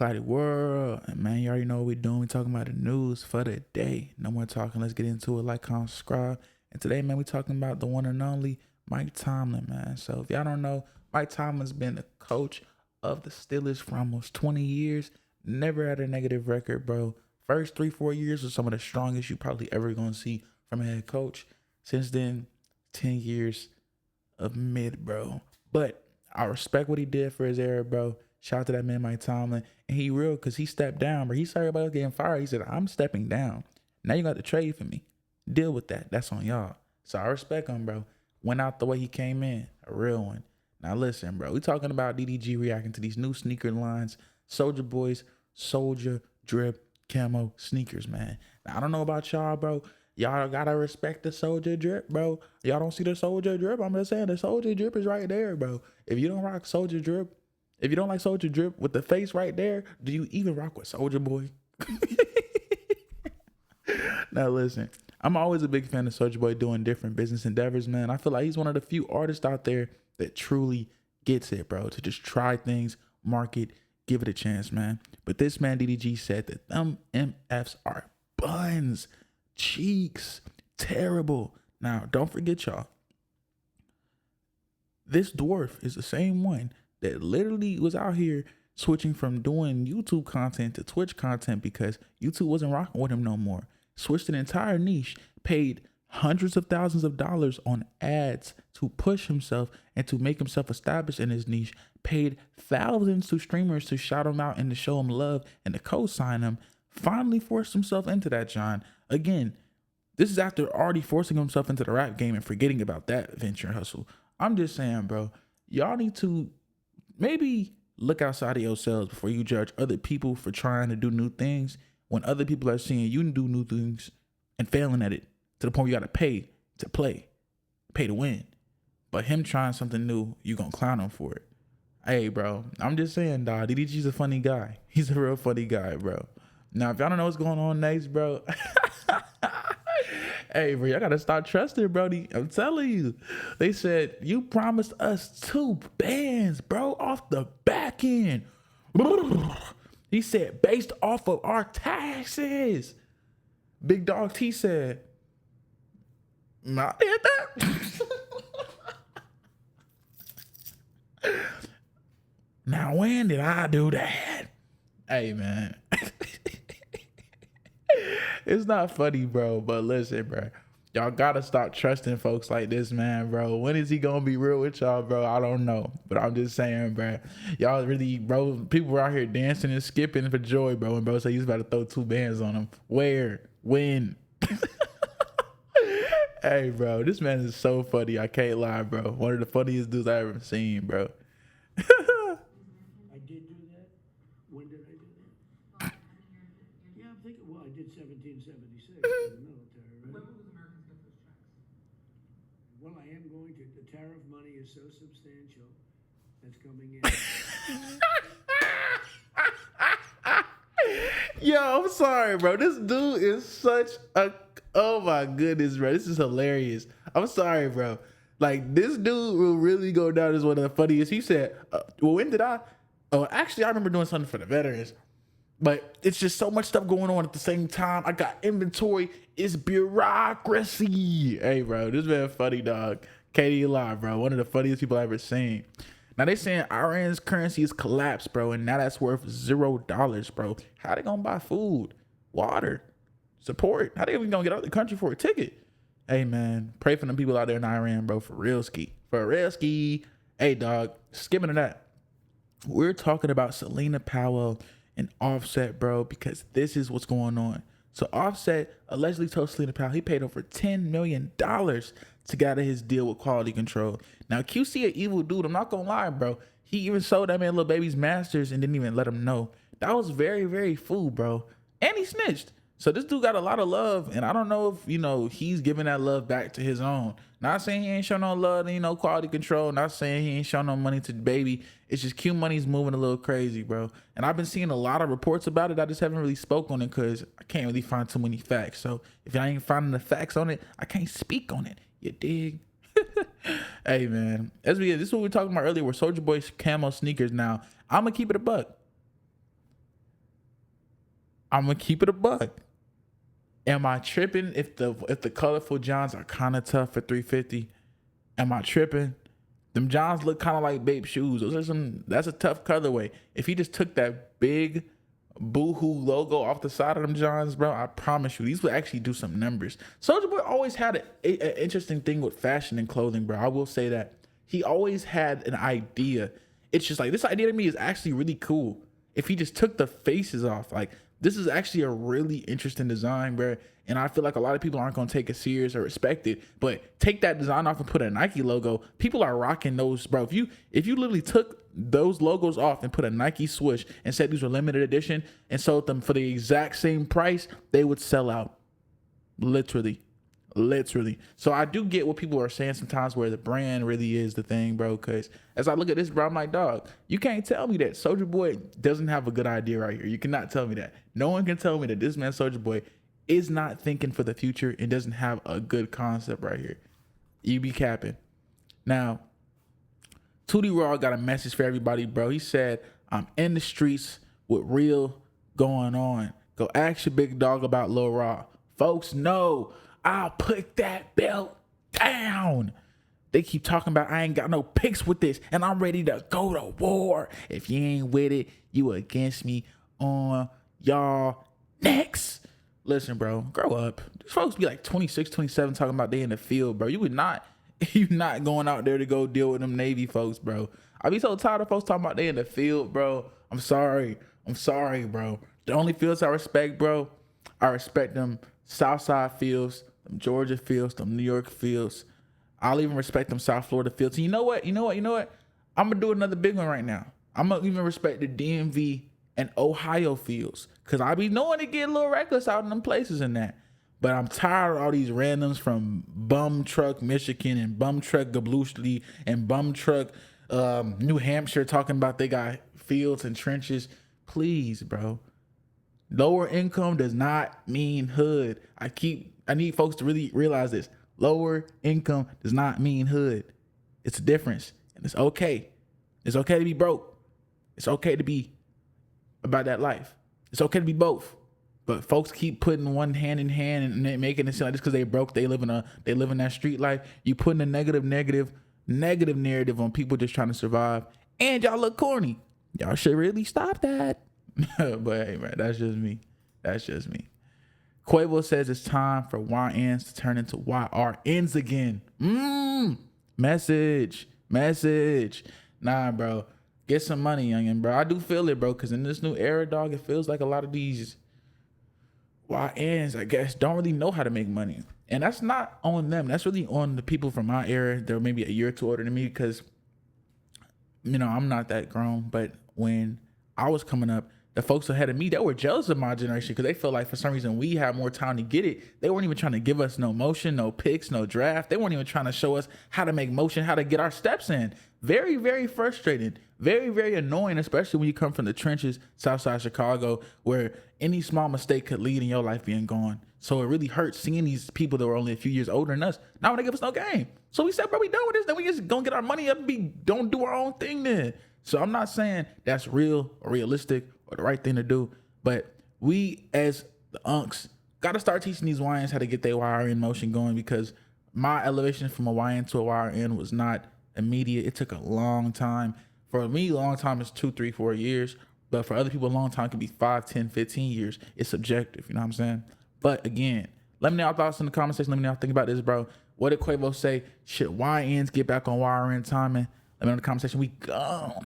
Cloudy World. And man, you already know what we're doing. We're talking about the news for the day. No more talking. Let's get into it. Like, comment, subscribe. And today, man, we're talking about the one and only Mike Tomlin, man. So if y'all don't know, Mike Tomlin's been the coach of the Steelers for almost 20 years. Never had a negative record, bro. First 3-4 years was some of the strongest you probably ever gonna see from a head coach. Since then, 10 years of mid, bro. But I respect what he did for his era, bro. Shout out to that man, Mike Tomlin. And he real, because he stepped down, bro. He saw everybody getting fired. He said, I'm stepping down. Now you got to trade for me. Deal with that. That's on y'all. So I respect him, bro. Went out the way he came in. A real one. Now listen, bro. We talking about DDG reacting to these new sneaker lines. Soldier Boys, Soldier, Drip, Camo sneakers, man. Now I don't know about y'all, bro. Y'all gotta respect the Soldier Drip, bro. Y'all don't see the Soldier Drip. I'm just saying the Soldier Drip is right there, bro. If you don't rock Soldier Drip, if you don't like Soldier Drip with the face right there, do you even rock with Soldier Boy? Now listen, I'm always a big fan of Soldier Boy doing different business endeavors, man. I feel like he's one of the few artists out there that truly gets it, bro. To just try things, market, give it a chance, man. But this man, DDG, said that them MFs are buns, cheeks, terrible. Now, don't forget, y'all. This dwarf is the same one that literally was out here switching from doing YouTube content to Twitch content because YouTube wasn't rocking with him no more. Switched an entire niche, paid hundreds of thousands of dollars on ads to push himself and to make himself established in his niche, paid thousands to streamers to shout him out and to show him love and to co-sign him, finally forced himself into that, John. Again, this is after already forcing himself into the rap game and forgetting about that venture and hustle. I'm just saying, bro, y'all need to maybe look outside of yourselves before you judge other people for trying to do new things when other people are seeing you do new things and failing at it to the point where you got to pay to play, pay to win. But him trying something new, you going to clown him for it. Hey, bro, I'm just saying, dog, DDG's a funny guy. He's a real funny guy, bro. Now, if y'all don't know what's going on next, bro, hey, bro, y'all got to stop trusting, Brody. I'm telling you. They said, you promised us 2 bands, bro, off the back end. He said, based off of our taxes. Big Dog T said, I did that. Now, when did I do that? Hey, man. It's not funny, bro, but listen, bro. Y'all gotta stop trusting folks like this, man, bro. When is he gonna be real with y'all, bro? I don't know. But I'm just saying, bro. Y'all really, bro, people were out here dancing and skipping for joy, bro. And bro said he's about to throw 2 bands on him. Where? When? Hey, bro, this man is so funny. I can't lie, bro. One of the funniest dudes I ever seen, bro. I did do that. When did I do that? Yeah, I'm thinking, well, I did 1776 in the military, right? When will Americans get those checks? Well, I am going to. The tariff money is so substantial that's coming in. Yo, I'm sorry, bro. This dude is such a... Oh, my goodness, bro. This is hilarious. I'm sorry, bro. Like, this dude will really go down as one of the funniest. He said, well, when did I... Oh, actually, I remember doing something for the veterans. But it's just so much stuff going on at the same time. I got inventory. It's bureaucracy. Hey, bro, this man funny, dog. Katie lie, bro. One of the funniest people I've ever seen. Now they saying Iran's currency is collapsed, bro, and now that's worth $0, bro. How they gonna buy food, water, support? How they even gonna get out of the country for a ticket? Hey, man, pray for them people out there in Iran, bro. For real ski. For real ski. Hey, dog, skipping to that. We're talking about Celina, Powell, and Offset, bro, because this is what's going on. So Offset allegedly told Celina Powell he paid over $10 million to get out of his deal with Quality Control. Now, QC, an evil dude, I'm not gonna lie, bro. He even sold that man Lil Baby's masters and didn't even let him know. That was very, very fool, bro. And he snitched. So this dude got a lot of love, and I don't know if, you know, he's giving that love back to his own. Not saying he ain't show no love to, you know, Quality Control. Not saying he ain't show no money to Baby. It's just Q Money's moving a little crazy, bro. And I've been seeing a lot of reports about it. I just haven't really spoke on it because I can't really find too many facts. So if I ain't finding the facts on it, I can't speak on it. You dig? Hey, man. This is what we were talking about earlier with Soldier Boy's camo sneakers. Now, I'm going to keep it a buck. I'm gonna keep it a buck. Am I tripping if the colorful Johns are kind of tough for 350? Am I tripping? Them Johns look kind of like Bape shoes. That's a tough colorway. If he just took that big Boohoo logo off the side of them Johns, bro, I promise you, these would actually do some numbers. Soulja Boy always had an interesting thing with fashion and clothing, bro. I will say that. He always had an idea. It's just like, this idea to me is actually really cool. If he just took the faces off, like, this is actually a really interesting design, bro. And I feel like a lot of people aren't going to take it serious or respect it. But take that design off and put a Nike logo. People are rocking those, bro. If you literally took those logos off and put a Nike swoosh and said these were limited edition and sold them for the exact same price, they would sell out. Literally. So I do get what people are saying sometimes, where the brand really is the thing, bro. Because as I look at this, bro, I'm like, dog, you can't tell me that Soulja Boy doesn't have a good idea right here. You cannot tell me that. No one can tell me that this man Soulja Boy is not thinking for the future and doesn't have a good concept right here. You be capping. Now, Tootie Raw got a message for everybody, bro. He said, I'm in the streets with real going on. Go ask your big dog about Lil Raw. Folks know I'll put that belt down. They keep talking about I ain't got no picks with this and I'm ready to go to war. If you ain't with it, you against me on y'all next. Listen, bro, grow up. These folks be like 26, 27 talking about they in the field, bro. You not going out there to go deal with them Navy folks, bro. I be so tired of folks talking about they in the field, bro. I'm sorry, bro. The only fields I respect, bro, I respect them Southside fields, them Georgia fields, them New York fields. I'll even respect them South Florida fields. And you know what? I'm going to do another big one right now. I'm going to even respect the DMV and Ohio fields. Because I be knowing it get a little reckless out in them places and that. But I'm tired of all these randoms from Bum Truck, Michigan, and Bum Truck, Gablushli, and Bum Truck, New Hampshire talking about they got fields and trenches. Please, bro. Lower income does not mean hood. I need folks to really realize this. Lower income does not mean hood. It's a difference. And it's okay. It's okay to be broke. It's okay to be about that life. It's okay to be both. But folks keep putting one hand in hand and making it seem like just because they broke, they live in that street life. You putting a negative narrative on people just trying to survive. And y'all look corny. Y'all should really stop that. But hey, man, that's just me. Quavo says it's time for YNs to turn into YRNs again. Message. Nah, bro. Get some money, youngin', bro. I do feel it, bro, because in this new era, dog, it feels like a lot of these YNs, I guess, don't really know how to make money. And that's not on them. That's really on the people from my era. They're maybe a year or two older than me because, I'm not that grown. But when I was coming up, the folks ahead of me, they were jealous of my generation because they felt like for some reason we had more time to get it. They weren't even trying to give us no motion, no picks, no draft. They weren't even trying to show us how to make motion, how to get our steps in. Very, very frustrating. Very, very annoying, especially when you come from the trenches, Southside Chicago, where any small mistake could lead in your life being gone. So it really hurts seeing these people that were only a few years older than us. Now when they give us no game. So we said, bro, we done with this. Then we just gonna get our money up and don't do our own thing then. So I'm not saying that's real or realistic or the right thing to do, but we as the unks got to start teaching these YNs how to get their YRN motion going, because my elevation from a YN to a YRN was not immediate. It took a long time. For me, long time is 2, 3, 4 years, but for other people, a long time can be 5, 10, 15 years. It's subjective, you know what I'm saying? But again, let me know your thoughts in the comment section. Let me know what you think about this, bro. What did Quavo say? Should YNs get back on YRN timing? Let me know in the comment section. We gone.